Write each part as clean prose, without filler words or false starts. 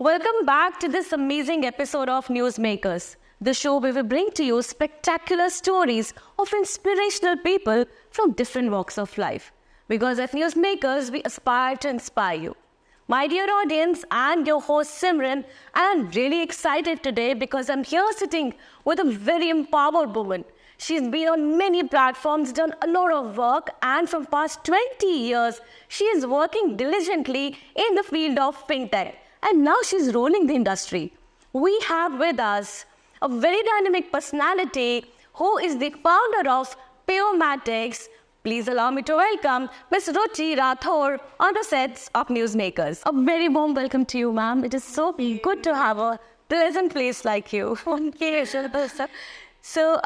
Welcome back to this amazing episode of Newsmakers, the show where we bring to you spectacular stories of inspirational people from different walks of life. Because as Newsmakers, we aspire to inspire you. My dear audience, I'm your host Simran, and I'm really excited today because I'm here sitting with a very empowered woman. She's been on many platforms, done a lot of work, and for past 20 years, she is working diligently in the field of fintech. And now she's rolling the industry. We have with us a very dynamic personality who is the founder of Payomatix. Please allow me to welcome Ms.Ruchi Rathor on the sets of Newsmakers. A very warm welcome to you, ma'am. It is so good to have a pleasant place like you. Okay, so,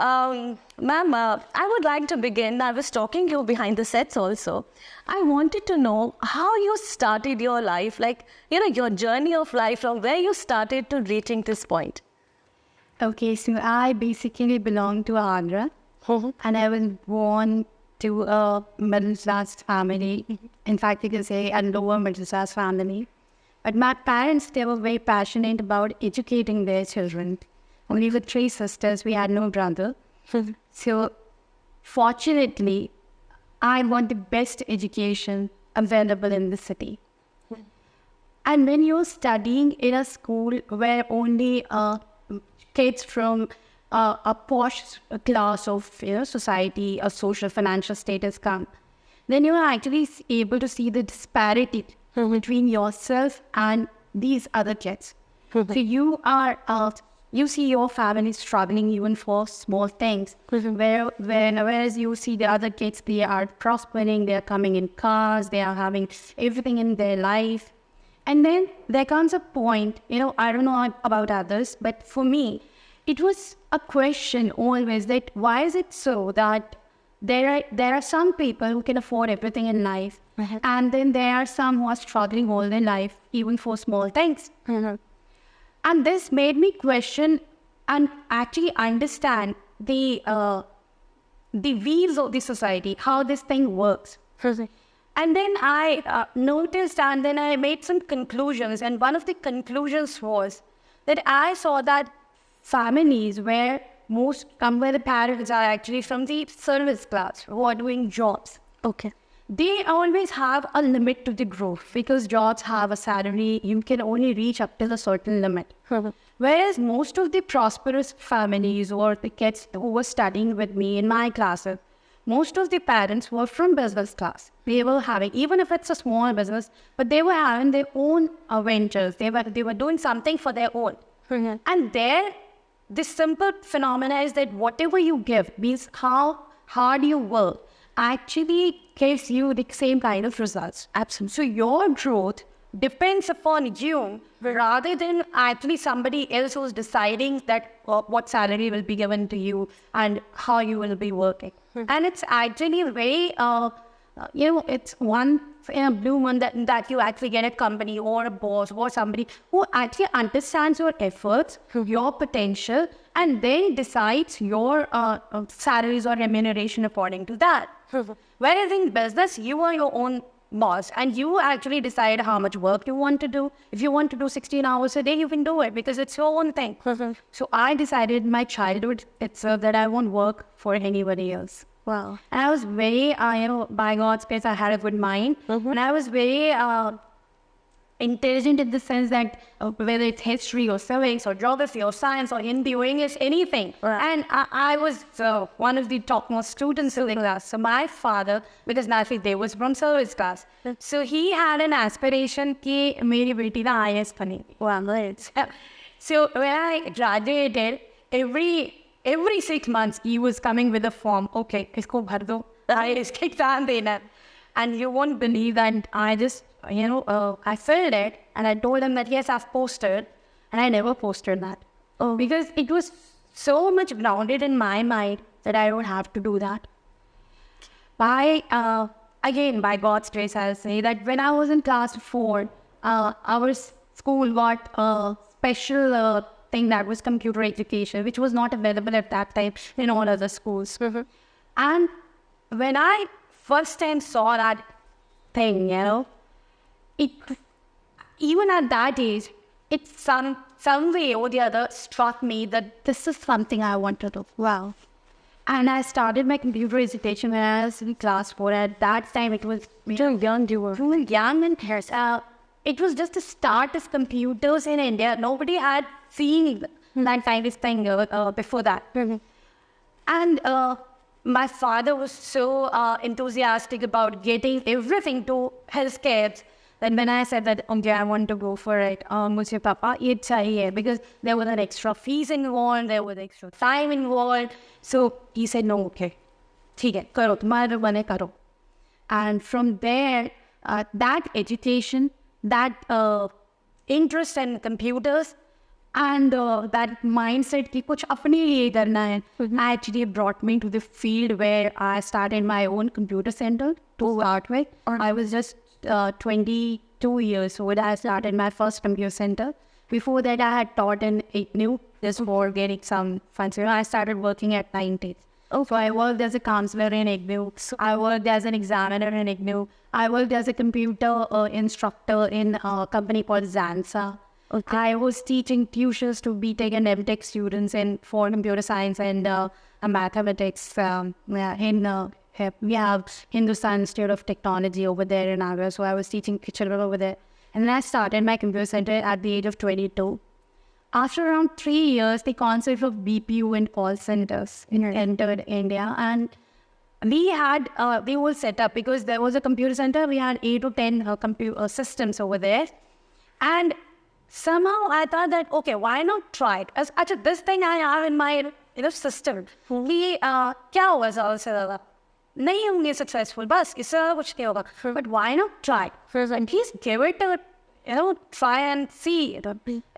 ma'am, I would like to begin. I was talking to you behind the sets also. I wanted to know how you started your life, your journey of life from where you started to reaching this point. Okay, so I basically belong to Andhra, and I was born to a middle-class family. In fact, you can say a lower middle-class family. But my parents, they were very passionate about educating their children. Only with 3 sisters, we had no brother. So, fortunately, I got the best education available in the city. And when you're studying in a school where only kids from a posh class of society, a social financial status come, then you are actually able to see the disparity between yourself and these other kids. So you see your family struggling even for small things, whereas you see the other kids, they are prospering, they are coming in cars, they are having everything in their life. And then there comes a point, I don't know about others, but for me, it was a question always that why is it so that there are some people who can afford everything in life, and then there are some who are struggling all their life, even for small things. And this made me question and actually understand the wheels of the society, how this thing works. And then I noticed, and then I made some conclusions. And one of the conclusions was that I saw that families where the parents are actually from the service class who are doing jobs. Okay. They always have a limit to the growth because jobs have a salary. You can only reach up till a certain limit. Whereas most of the prosperous families or the kids who were studying with me in my classes, most of the parents were from business class. They were having, even if it's a small business, but they were having their own ventures. They were doing something for their own. And there, this simple phenomena is that whatever you give, means how hard you work, actually gives you the same kind of results. Absolutely. So your growth depends upon you rather than actually somebody else who's deciding that what salary will be given to you and how you will be working. And it's actually very, it's one blue moon that you actually get a company or a boss or somebody who actually understands your efforts, your potential, and then decides your salaries or remuneration according to that. Whereas in business, you are your own boss and you actually decide how much work you want to do. If you want to do 16 hours a day, you can do it because it's your own thing. So I decided in my childhood itself that I won't work for anybody else. Wow. And I was very, by God's grace, I had a good mind. And I was very intelligent in the sense that whether it's history or civics or geography or science or Hindi or English, anything. And I was one of the topmost students in the class. So my father, because naturally they was from service class, so he had an aspiration that meri beti na IAS bane. Wow, right. So when I graduated, every 6 months he was coming with a form. Okay, isko bhar do. Iske exam dena. And you won't believe that I just, I filled it and I told him that yes, I've posted, and I never posted that. Because it was so much grounded in my mind that I don't have to do that. By God's grace, I'll say that when I was in class 4, our school got a special thing that was computer education, which was not available at that time in all other schools. And when I first time saw that thing, it even at that age, it some way or the other struck me that this is something I want to do. Wow. And I started my computer education when I was in class 4. At that time, it was young you were. Young and it was just the start of computers in India. Nobody had seen that kind of thing before that. And my father was so enthusiastic about getting everything to healthcare. Then when I said that, okay, I want to go for it, Mujhe Papa, ye chahiye, because there was an extra fees involved, there was extra time involved. So he said, no, okay, theek hai, karo, tumhara bane karo. And from there, that education, that interest in computers, and that mindset ki kuch apne liye karna hai, actually brought me to the field where I started my own computer center to start with. I was just 22 years old. I started my first computer center. Before that, I had taught in IGNU just for getting some funds. I started working at 19. So I worked as a counselor in IGNU. I worked as an examiner in IGNU. I worked as a computer instructor in a company called Zansa. I was teaching tuitions to BTech and MTech students for computer science and mathematics we have Hindustan Institute of Technology over there in Agra. So I was teaching children over there. And then I started my computer center at the age of 22. After around 3 years, the concept of BPO and call centers entered India. And we had the whole setup because there was a computer center. We had 8 to 10 computer systems over there. And somehow I thought that, okay, why not try it? Achha, this thing I have in my system. Kya hoga zyada se zyada? नहीं होंगे successful, बस इससे कुछ नहीं होगा. But why not try? At least give it a try and see.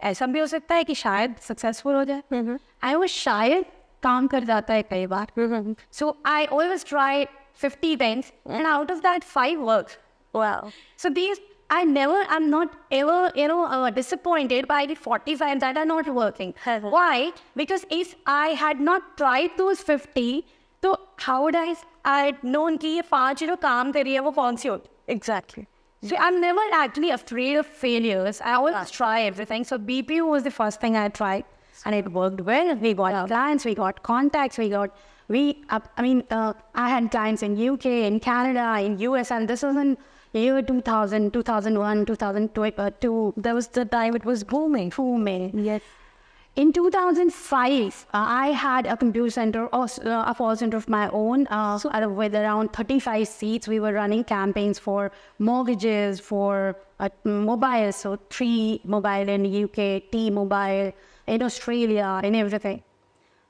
ऐसा भी हो सकता है कि शायद successful हो जाए. I was शायद काम कर जाता है कई बार. So I always try 50 things, and out of that 5 works. Wow. So I'm not ever disappointed by the 45 that are not working. Why? Because if I had not tried those 50, so how would I known कि ये 5 काम करी है वो कौन सी होती? Exactly. So I'm never actually afraid of failures. I always try everything. So BPO was the first thing I tried, and it worked well. We got clients, we got contacts, I had clients in UK, in Canada, in US, and this was in year 2000, 2001, 2002. That was the time it was booming. Yes. In 2005, I had a computer center, a call center of my own, with around 35 seats. We were running campaigns for mortgages, for mobile, so 3 Mobile in UK, T-Mobile in Australia, and everything.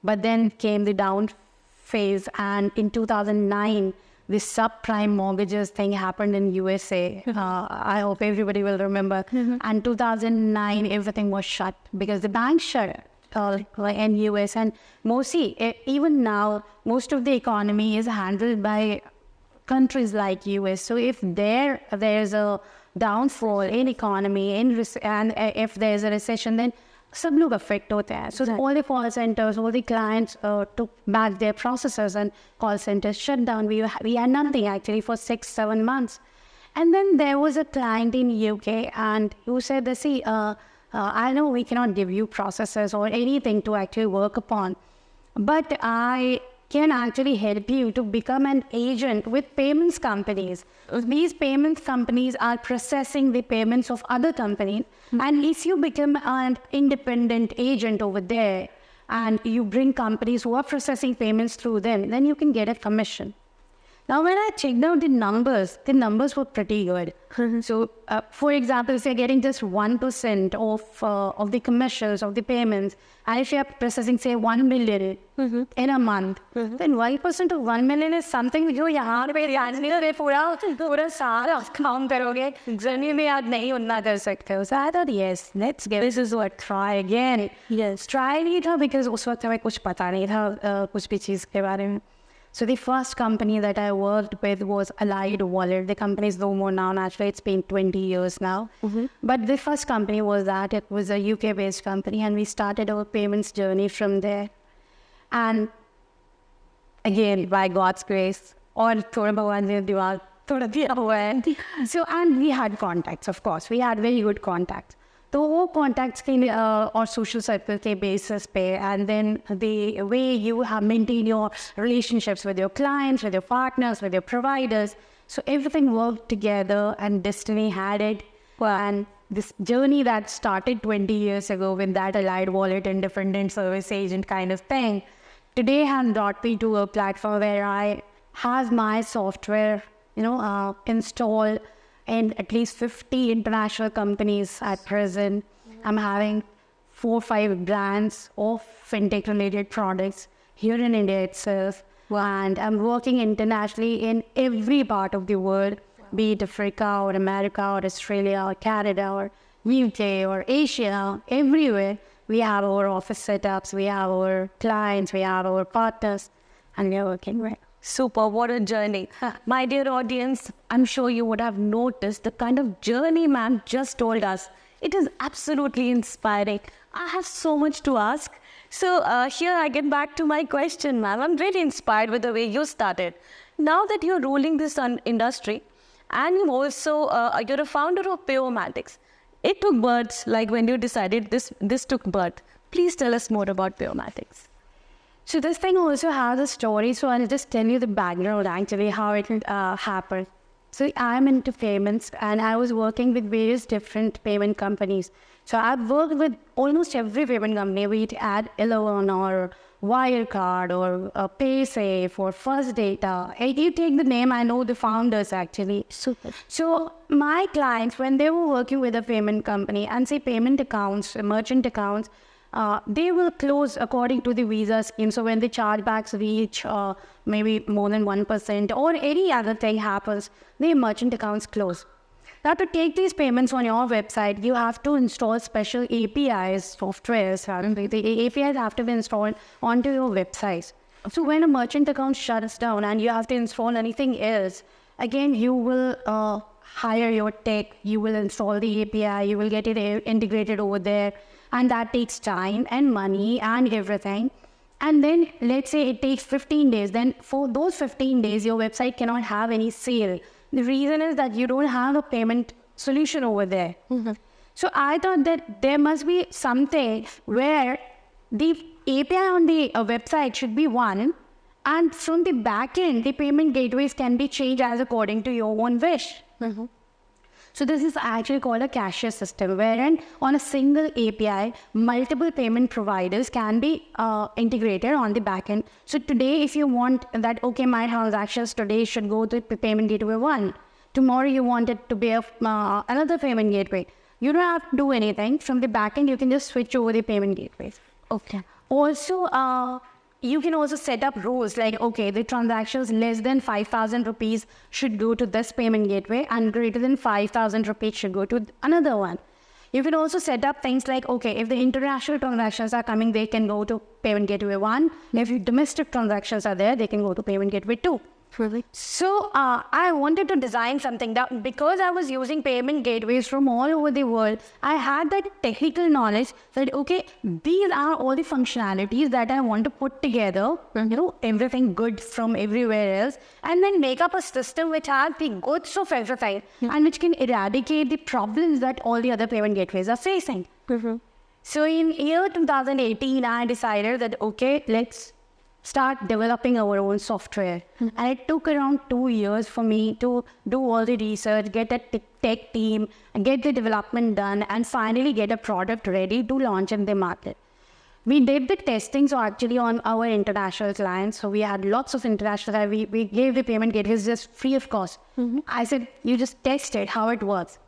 But then came the down phase, and in 2009, the subprime mortgages thing happened in USA. I hope everybody will remember. And 2009, everything was shut because the banks shut in US. And mostly, even now, most of the economy is handled by countries like US. So if there's a downfall in economy, and if there's a recession, then सब लोग affect होते हैं. So all the call centers, all the clients took back their processors, and call centers shut down. We had nothing actually for 6-7 months. And then there was a client in UK, and who said, see, I know we cannot give you processors or anything to actually work upon, but I can actually help you to become an agent with payments companies. These payments companies are processing the payments of other companies. And if you become an independent agent over there and you bring companies who are processing payments through them, then you can get a commission. Now, when I checked out the numbers were pretty good. So, for example, if you're getting just 1% of the commissions of the payments, and if you're processing, say, 1 million in a month, then 1% of 1 million is something जो यहाँ पे जानने में पूरा सारा काम करोगे, journey में आप नहीं उतना कर सकते हो. So I thought, yes, let's give this a try again. Yes. Try नहीं था because उस वक्त हमें कुछ पता नहीं था कुछ भी चीज़ के बारे में. So the first company that I worked with was Allied Wallet. The company is no more now. Naturally, it's been 20 years now. But the first company was that. It was a UK-based company, and we started our payments journey from there. And again, by God's grace, और थोड़ा भगवान ने दिमाग थोड़ा दिया हुआ है. So, and we had contacts, of course. We had very good contacts. तो वो contacts के लिए और social circle के basis पे, and then the way you have maintained your relationships with your clients, with your partners, with your providers. So everything worked together, and destiny had it. And this journey that started 20 years ago with that Allied Wallet, independent service agent kind of thing, today has brought me to a platform where I have my software, installed in at least 50 international companies at present. I'm having 4 or 5 brands of fintech-related products here in India itself. And I'm working internationally in every part of the world, be it Africa or America or Australia or Canada or UK or Asia, everywhere. We have our office setups, we have our clients, we have our partners, and we are working well. Super, what a journey. My dear audience, I'm sure you would have noticed the kind of journey ma'am just told us. It is absolutely inspiring. I have so much to ask. So here I get back to my question, ma'am. I'm really inspired with the way you started. Now that you're ruling this industry, and you've also, you're a founder of Payomatix. It took birth, like when you decided this took birth. Please tell us more about Payomatix. So this thing also has a story, so I'll just tell you the background actually, how it happened. So I'm into payments, and I was working with various different payment companies. So I've worked with almost every payment company, be it Ad11 or Wirecard or PaySafe or First Data. You take the name, I know the founders actually. Super. So my clients, when they were working with a payment company and say payment accounts, merchant accounts, they will close according to the visa scheme. So when the chargebacks reach maybe more than 1% or any other thing happens, the merchant accounts close. Now to take these payments on your website, you have to install special APIs, softwares. The APIs have to be installed onto your website. So when a merchant account shuts down and you have to install anything else, again, you will hire your tech, you will install the API, you will get it integrated over there. And that takes time and money and everything. And then let's say it takes 15 days. Then for those 15 days, your website cannot have any sale. The reason is that you don't have a payment solution over there. Mm-hmm. So I thought that there must be something where the API on the website should be one, and from the back end, the payment gateways can be changed as according to your own wish. Mm-hmm. So this is actually called a cashier system, wherein on a single API, multiple payment providers can be integrated on the backend. So today, if you want that, okay, my transactions today should go to payment gateway 1. Tomorrow, you want it to be another payment gateway. You don't have to do anything. From the backend, you can just switch over the payment gateways. Okay. Also, you can also set up rules like, okay, the transactions less than 5,000 rupees should go to this payment gateway and greater than 5,000 rupees should go to another one. You can also set up things like, okay, if the international transactions are coming, they can go to payment gateway 1. If domestic transactions are there, they can go to payment gateway 2. Really? So I wanted to design something that, because I was using payment gateways from all over the world, I had that technical knowledge that, okay, these are all the functionalities that I want to put together, everything good from everywhere else, and then make up a system which has the goods of everything and which can eradicate the problems that all the other payment gateways are facing. Mm-hmm. So in year 2018, I decided that, okay, let's start developing our own software. Mm-hmm. And it took around 2 years for me to do all the research, get a tech team, and get the development done, and finally get a product ready to launch in the market. We did the testing, so actually on our international clients. So we had lots of international, we gave the payment gateways just free of cost. Mm-hmm. I said, you just test it, how it works.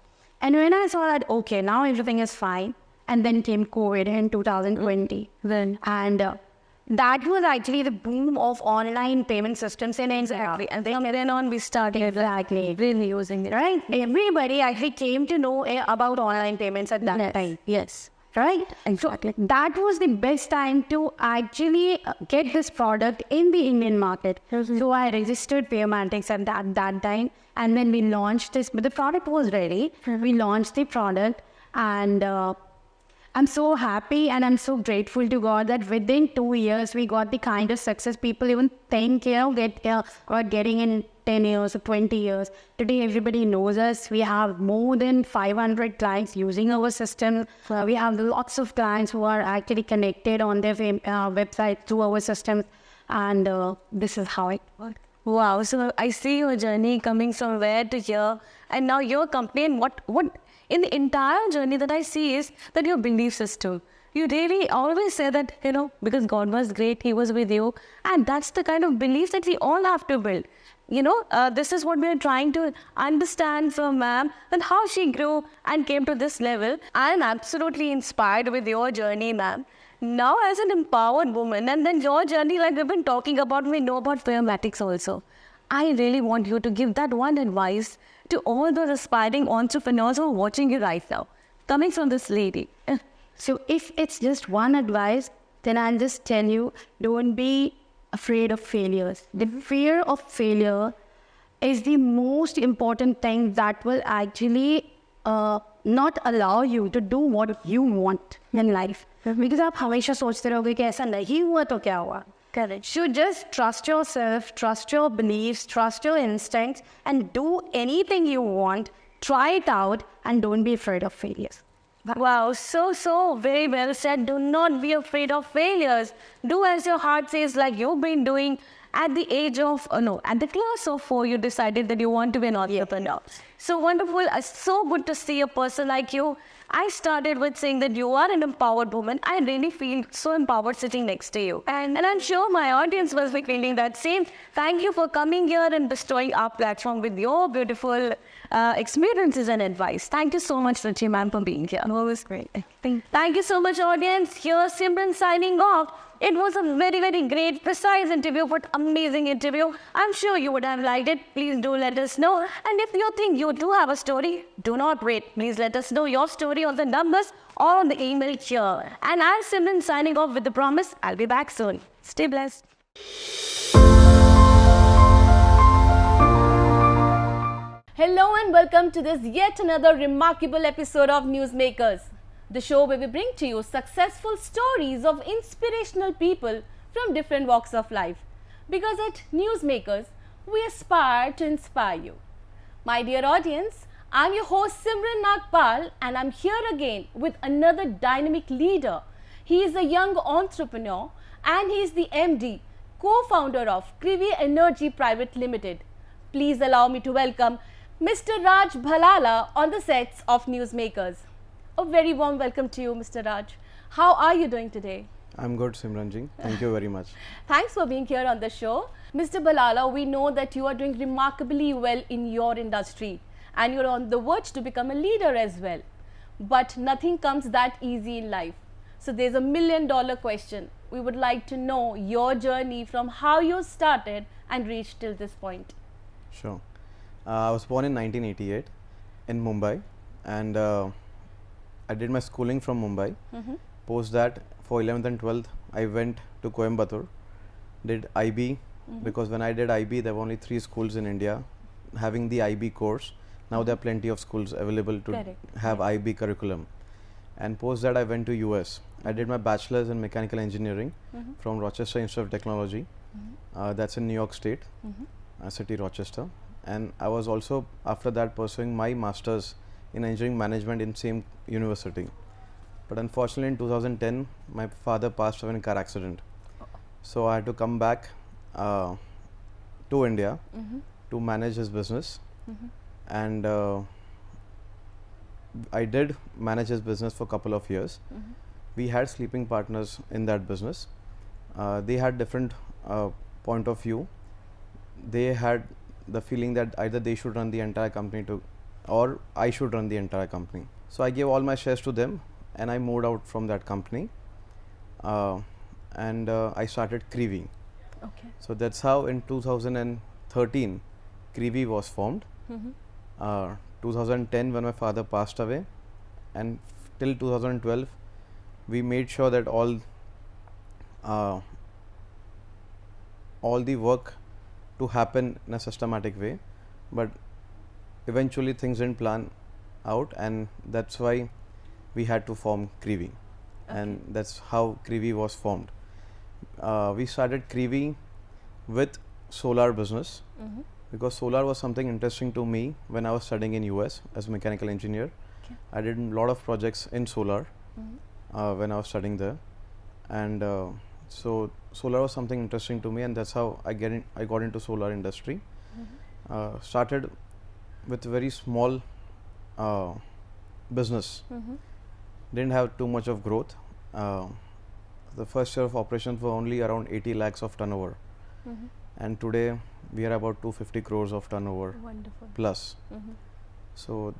And when I saw that, okay, now everything is fine. And then came COVID in 2020. Then. And that was actually the boom of online payment systems in India. Exactly. And then on we started Exactly. really using it. Right? Everybody actually came to know about online payments at that time. Yes. Right? Exactly. So that was the best time to actually get this product in the Indian market. Mm-hmm. So I registered Payomatix at that time, and then we launched this. But the product was ready. Mm-hmm. We launched the product, and I'm so happy and I'm so grateful to God that within 2 years we got the kind of success people even think, getting in 10 years or 20 years. Today, everybody knows us. We have more than 500 clients using our system. We have lots of clients who are actually connected on their website to our system. And this is how it works. Wow, so I see your journey coming from where to here, and now your company, and what in the entire journey that I see is that your belief system. You really always say that, because God was great, He was with you, and that's the kind of belief that we all have to build. This is what we are trying to understand from ma'am, that how she grew and came to this level. I am absolutely inspired with your journey, ma'am. Now, as an empowered woman, and then your journey, like we've been talking about, we know about Payomatrix also. I really want you to give that one advice to all those aspiring entrepreneurs who are watching you right now, coming from this lady. So if it's just one advice, then I'll just tell you, don't be afraid of failures. The fear of failure is the most important thing that will actually not allow you to do what you want in life. Because आप हमेशा सोचते रहोगे कि ऐसा नहीं हुआ तो क्या हुआ. Correct. So just trust yourself, trust your beliefs, trust your instincts, and do anything you want. Try it out, and don't be afraid of failures. Wow, so very well said. Do not be afraid of failures. Do as your heart says, like you've been doing. At the age of, at the class of 4, you decided that you want to be an entrepreneur. So wonderful. So good to see a person like you. I started with saying that you are an empowered woman. I really feel so empowered sitting next to you. And I'm sure my audience must be feeling that same. Thank you for coming here and bestowing our platform with your beautiful experiences and advice. Thank you so much, Ruchi ma'am, for being here. It was great. Thank you so much, audience. Here's Simran signing off. It was a very, very great, precise interview, but amazing interview. I'm sure you would have liked it. Please do let us know. And if you think you do have a story, do not wait. Please let us know your story on the numbers or on the email here. And I'm Simran signing off with the promise I'll be back soon. Stay blessed. Hello and welcome to this yet another remarkable episode of Newsmakers, the show where we bring to you successful stories of inspirational people from different walks of life. Because at Newsmakers, we aspire to inspire you. My dear audience, I'm your host Simran Nagpal, and I'm here again with another dynamic leader. He is a young entrepreneur and he is the MD, co-founder of Krivi Energy Private Limited. Please allow me to welcome Mr.Raj Bhalala on the sets of Newsmakers. A very warm welcome to you, Mr. Raj. How are you doing today? I'm good, Simranji. Thank you very much. Thanks for being here on the show. Mr. Bhalala, we know that you are doing remarkably well in your industry and you're on the verge to become a leader as well. But nothing comes that easy in life. So there's $1 million question. We would like to know your journey from how you started and reached till this point. Sure. I was born in 1988 in Mumbai, and I did my schooling from Mumbai. Post that, for 11th and 12th, I went to Coimbatore, did IB, because when I did IB, there were only 3 schools in India having the IB course. Now there are plenty of schools available to have IB curriculum. And post that, I went to US. I did my bachelor's in mechanical engineering from Rochester Institute of Technology. That's in New York State, city Rochester. And I was also, after that, pursuing my master's in engineering management in same university. But unfortunately in 2010, my father passed away in a car accident. So I had to come back to India to manage his business. And I did manage his business for a couple of years. We had sleeping partners in that business. They had different point of view. They had the feeling that either they should run the entire company or I should run the entire company. So I gave all my shares to them and I moved out from that company. And I started Krivi. Okay. So that's how in 2013 Krivi was formed. 2010 when my father passed away, and till 2012 we made sure that all the work to happen in a systematic way, but eventually things didn't plan out, and that's why we had to form Krivi. And that's how Krivi was formed. We started Krivi with solar business. because solar was something interesting to me when I was studying in US as a mechanical engineer. Okay. I did a lot of projects in solar when I was studying there, and so solar was something interesting to me, and that's how I got into solar industry. Started with very small business. Didn't have too much of growth. The first year of operations were only around 80 lakhs of turnover, and today we are about 250 crores of turnover Wonderful. plus. So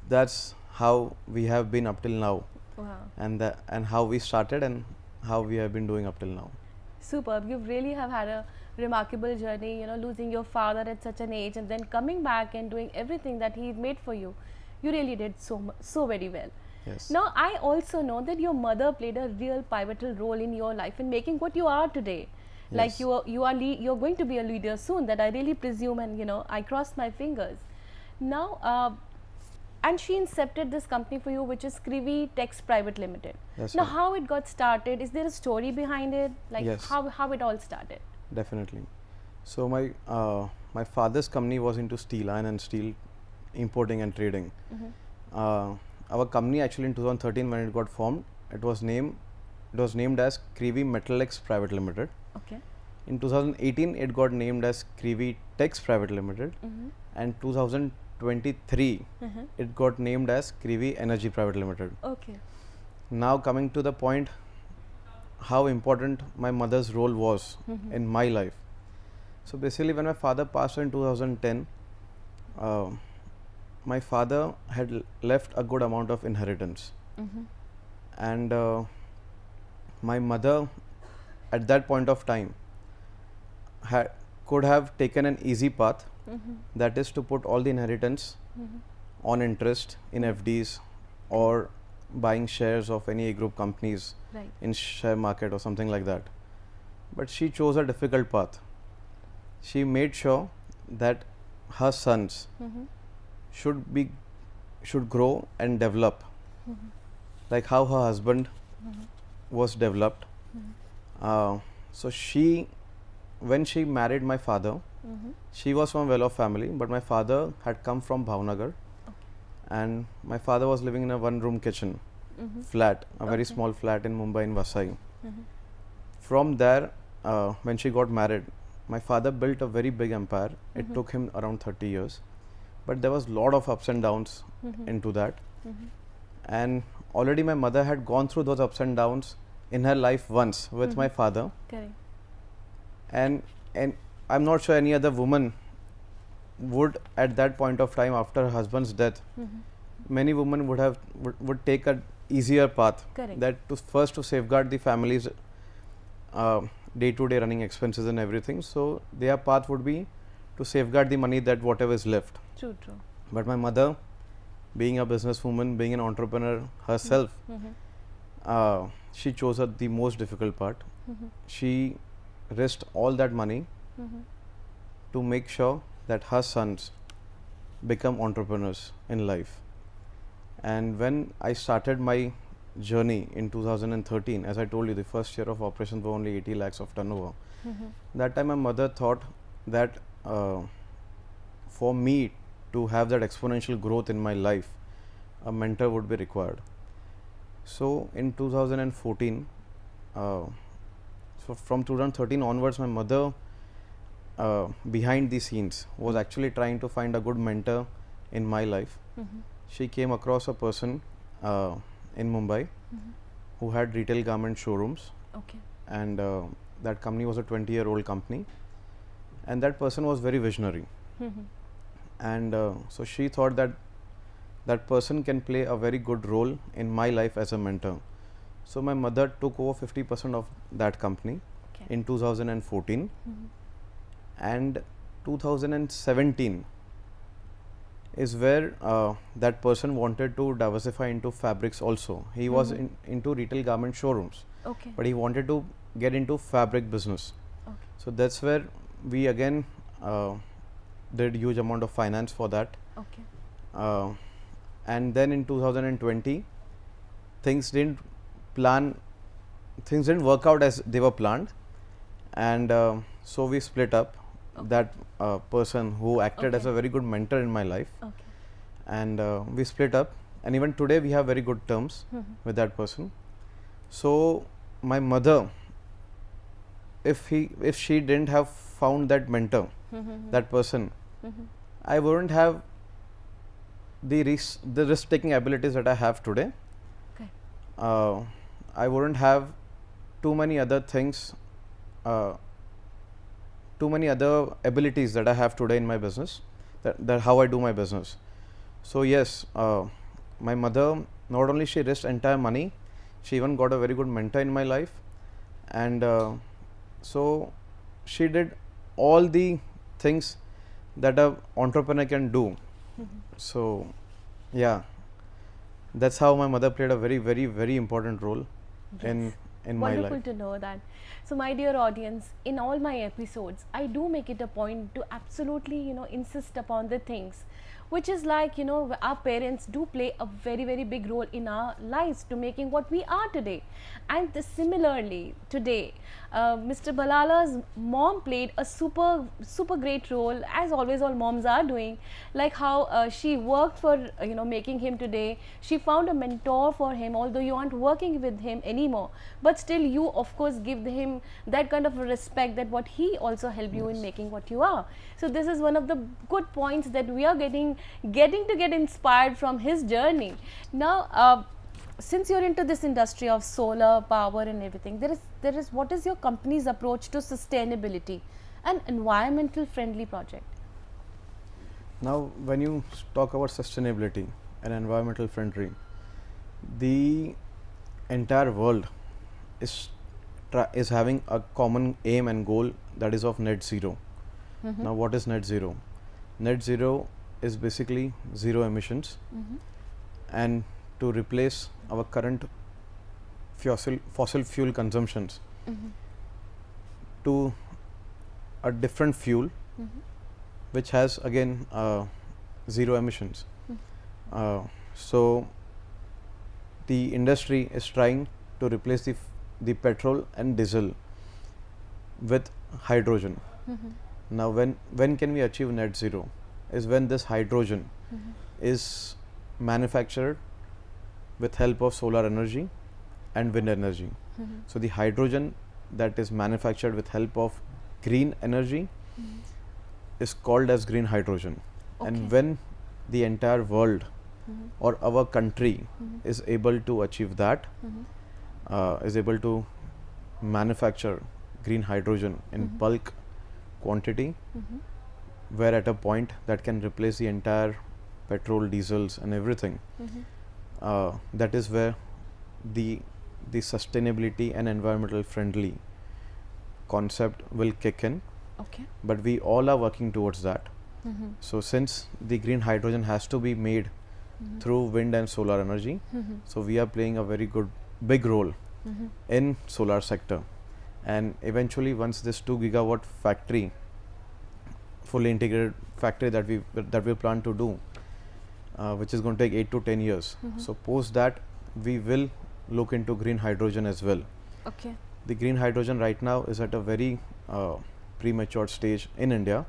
that's how we have been up till now, Wow. and how we started and how we have been doing up till now. Superb. You really have had a remarkable journey, you know, losing your father at such an age and then coming back and doing everything that he made for you. You really did so very well. Yes. Now, I also know that your mother played a real pivotal role in your life in making what you are today. Like Yes. you're going to be a leader soon, that I really presume, and you know, I cross my fingers. Now, and she incepted this company for you, which is Krivi Techs Private Limited. That's Now, right. how it got started? Is there a story behind it? Like Yes. how it all started? Definitely. So my father's company was into steel, iron and steel importing and trading. Our company actually in 2013 when it got formed, it was named as Krivi Metalix Private Limited. Okay. In 2018 it got named as Krivi Techs Private Limited, and 2023 it got named as Krivi Energy Private Limited. Okay. Now coming to the point, how important my mother's role was in my life. So basically when my father passed away in 2010, my father had left a good amount of inheritance, and my mother at that point of time could have taken an easy path, that is to put all the inheritance on interest in FDs or buying shares of any A group companies Right. in share market or something like that. But she chose a difficult path. She made sure that her sons should grow and develop like how her husband was developed. So when she married my father, she was from a well-off family, but my father had come from Bhavnagar, and my father was living in a one-room kitchen flat, a very small flat in Mumbai in Vasai. From there, when she got married, my father built a very big empire. It took him around 30 years, but there was a lot of ups and downs into that. And already my mother had gone through those ups and downs in her life once with my father, Correct. and I'm not sure any other woman would at that point of time after her husband's death, many women would take a easier path, Correct. that to safeguard the family's day-to-day running expenses and everything. So their path would be to safeguard the money, that whatever is left. True. But my mother, being a businesswoman, being an entrepreneur herself, she chose the most difficult part. She risked all that money to make sure that her sons become entrepreneurs in life. And when I started my journey in 2013, as I told you, the first year of operations were only 80 lakhs of turnover. That time my mother thought that for me to have that exponential growth in my life, a mentor would be required. So in 2014, so from 2013 onwards, my mother behind the scenes was actually trying to find a good mentor in my life. She came across a person in Mumbai who had retail garment showrooms, Okay. and that company was a 20-year-old company, and that person was very visionary. And so she thought that that person can play a very good role in my life as a mentor. So my mother took over 50% of that company Okay. in 2014, and 2017 is where that person wanted to diversify into fabrics also. He was into retail garment showrooms, Okay. but he wanted to get into fabric business. Okay. So that's where we again did huge amount of finance for that. Okay. And then in 2020 things didn't work out as they were planned, and so we split up. that person who acted as a very good mentor in my life. Okay. And we split up, and even today we have very good terms with that person. So my mother, if she didn't have found that mentor, that person, I wouldn't have the risk taking abilities that I have today. Okay. I wouldn't have too many other things, too many other abilities that I have today in my business, that how I do my business. So yes, my mother, not only she risked entire money, she even got a very good mentor in my life, and so she did all the things that a entrepreneur can do. So yeah, that's how my mother played a very, very, very important role in my Wonderful life. to know that. So my dear audience, in all my episodes, I do make it a point to absolutely, insist upon the things which is like, our parents do play a very, very big role in our lives to making what we are today. And similarly, today, Mr. Bhalala's mom played a super, super great role, as always all moms are doing, like how she worked for, making him today. She found a mentor for him, although you aren't working with him anymore, but still you, of course, give him that kind of respect that what he also helped you in making what you are. So this is one of the good points that we are getting to get inspired from his journey. Now, since you're into this industry of solar power and everything, there is what is your company's approach to sustainability and environmental friendly project? Now, when you talk about sustainability and environmental friendly, the entire world is having a common aim and goal, that is of net zero. Now, what is net zero? Net zero is basically zero emissions, and to replace our current fossil fuel consumptions to a different fuel which has again zero emissions. So the industry is trying to replace the petrol and diesel with hydrogen. Now, when can we achieve net zero? Is when this hydrogen is manufactured with help of solar energy and wind energy. So the hydrogen that is manufactured with help of green energy is called as green hydrogen. And when the entire world or our country is able to achieve that, is able to manufacture green hydrogen in bulk quantity, where at a point that can replace the entire petrol, diesels and everything, that is where the sustainability and environmental friendly concept will kick in. Okay. But we all are working towards that. So since the green hydrogen has to be made through wind and solar energy, so we are playing a very big role in solar sector. And eventually, once this 2 gigawatt factory, fully integrated factory that we plan to do, which is going to take 8 to 10 years. So post that, we will look into green hydrogen as well. Okay. The green hydrogen right now is at a very premature stage in India.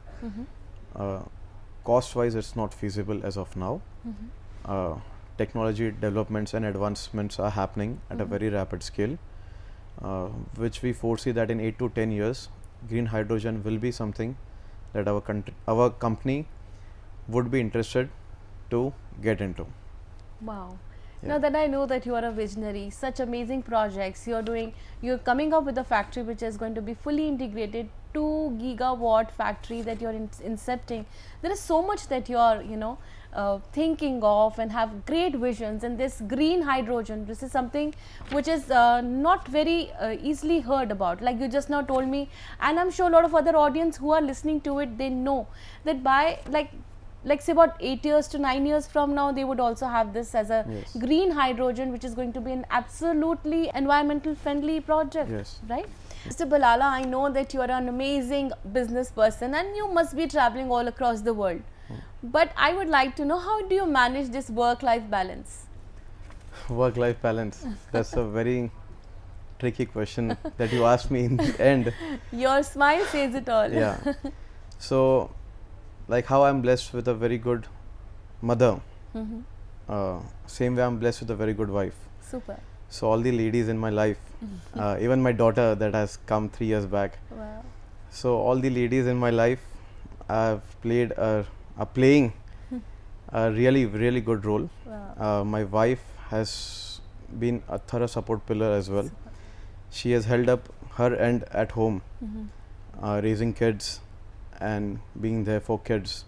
Cost wise, it's not feasible as of now. Technology developments and advancements are happening at a very rapid scale, which we foresee that in 8 to 10 years, green hydrogen will be something that our company would be interested to get into. Wow. Yeah. Now that I know that you are a visionary, such amazing projects you're coming up with a factory which is going to be fully integrated, 2 gigawatt factory that you're incepting. There is so much that you are, thinking of and have great visions. And this green hydrogen, this is something which is not very easily heard about. Like you just now told me, and I'm sure a lot of other audience who are listening to it, they know that by like say about 8 years to 9 years from now, they would also have this as a Yes. green hydrogen, which is going to be an absolutely environmental friendly project. Yes. Right? Mr. Bhalala, I know that you are an amazing business person and you must be traveling all across the world. But I would like to know, how do you manage this work-life balance? Work-life balance. That's a very tricky question that you asked me in the end. Your smile says it all. Yeah. So, like how I'm blessed with a very good mother, same way I'm blessed with a very good wife. Super. So all the ladies in my life, even my daughter that has come 3 years back. Wow. So all the ladies in my life, I've played are playing a really good role. Wow. My wife has been a thorough support pillar as well. She has held up her end at home, raising kids and being there for kids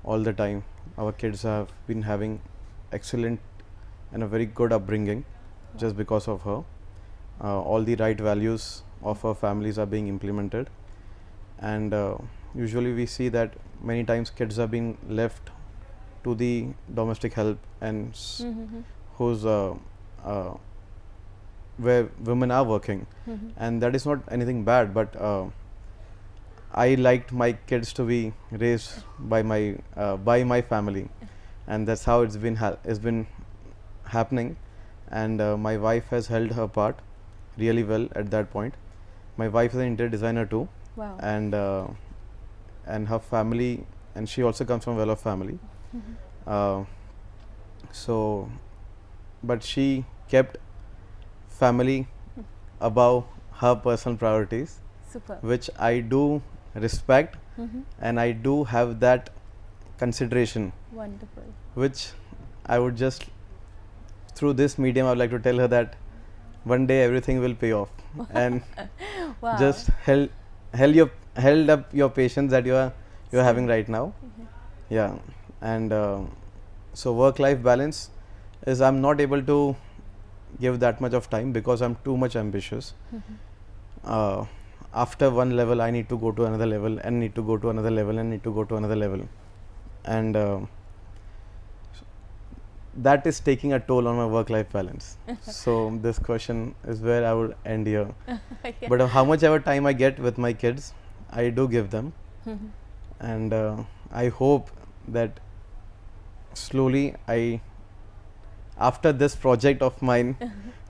all the time. Our kids have been having excellent and a very good upbringing just because of her. All the right values of our families are being implemented, and usually we see that many times kids are being left to the domestic help and whose where women are working, and that is not anything bad, but I liked my kids to be raised by my family, and that's how it's been happening. And my wife has held her part really well at that point. My wife is an interior designer too, Wow. and her family, and she also comes from a well-off family. So, but she kept family above her personal priorities, Super. which I do respect, and I do have that consideration, Wonderful. which I would just, through this medium, I would like to tell her that one day everything will pay off, and Wow. just held up your patience that you're having right now. Yeah, and so work-life balance is I'm not able to give that much of time because I'm too much ambitious. After one level, I need to go to another level, and need to go to another level, and need to go to another level, and that is taking a toll on my work-life balance. So this question is where I would end here. Yeah. But how much ever time I get with my kids, I do give them, and I hope that slowly after this project of mine,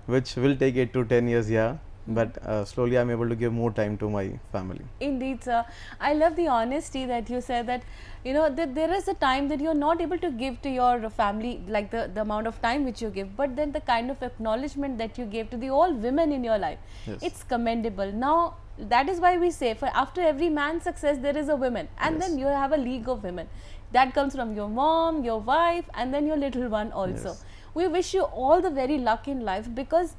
which will take 8 to 10 years, but slowly I'm able to give more time to my family. Indeed, sir. I love the honesty that you said that, that there is a time that you're not able to give to your family, like the amount of time which you give, but then the kind of acknowledgement that you gave to the all women in your life, Yes. it's commendable. Now, that is why we say, for after every man's success, there is a woman, and Yes. then you have a league of women. That comes from your mom, your wife, and then your little one also. Yes. We wish you all the very luck in life, because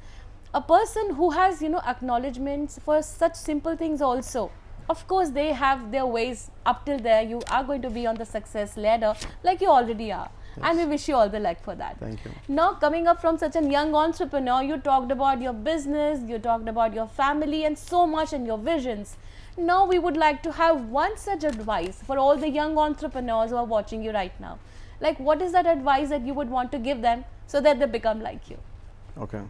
a person who has acknowledgements for such simple things also, of course they have their ways. Up till there you are going to be on the success ladder like you already are. And we wish you all the luck for that. Thank you. Now, coming up from such a young entrepreneur, you talked about your business, you talked about your family and so much, and your visions. Now we would like to have one such advice for all the young entrepreneurs who are watching you right now. Like, what is that advice that you would want to give them so that they become like you? Okay.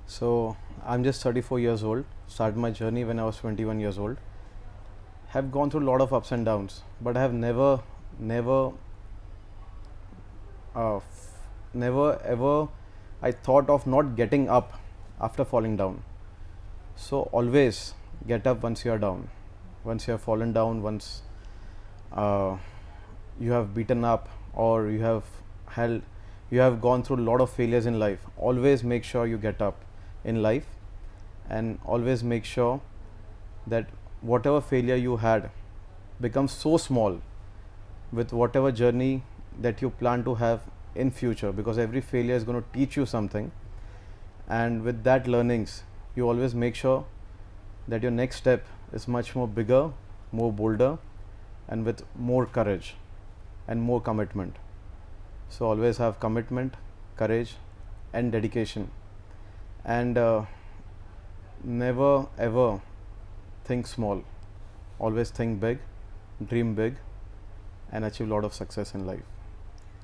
So I'm just 34 years old. Started my journey when I was 21 years old. Have gone through a lot of ups and downs, but I have never ever I thought of not getting up after falling down. So always get up once you are down. Once you have fallen down, once you have beaten up, or you have gone through a lot of failures in life, always make sure you get up in life, and always make sure that whatever failure you had becomes so small with whatever journey that you plan to have in future, because every failure is going to teach you something, and with that learnings you always make sure that your next step is much more bigger, more bolder, and with more courage and more commitment. So always have commitment, courage and dedication, and never ever think small. Always think big, dream big, and achieve a lot of success in life.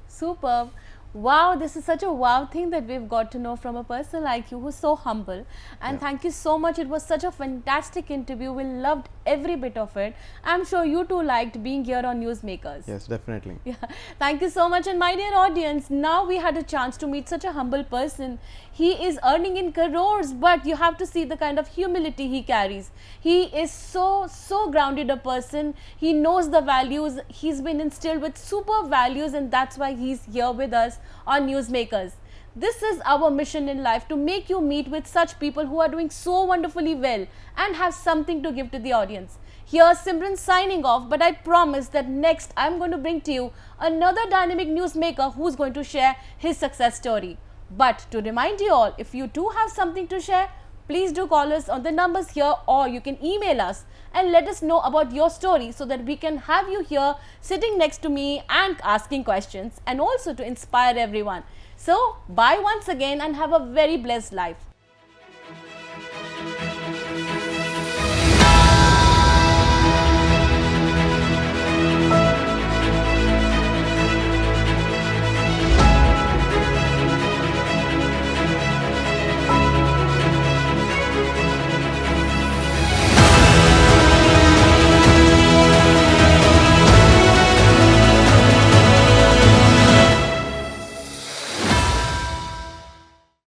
Superb. Wow, this is such a wow thing that we've got to know from a person like you who's so humble. And thank you so much. It was such a fantastic interview. We loved every bit of it. I'm sure you too liked being here on Newsmakers. Yes, definitely. Yeah. Thank you so much. And my dear audience, now we had a chance to meet such a humble person. He is earning in crores, but you have to see the kind of humility he carries. He is so grounded a person. He knows the values. He's been instilled with super values, and that's why he's here with us on Newsmakers. This is our mission in life, to make you meet with such people who are doing so wonderfully well and have something to give to the audience. Here's Simran signing off, but I promise that next I'm going to bring to you another dynamic newsmaker who's going to share his success story. But to remind you all, if you too have something to share, please do call us on the numbers here, or you can email us and let us know about your story so that we can have you here sitting next to me and asking questions, and also to inspire everyone. So, bye once again and have a very blessed life.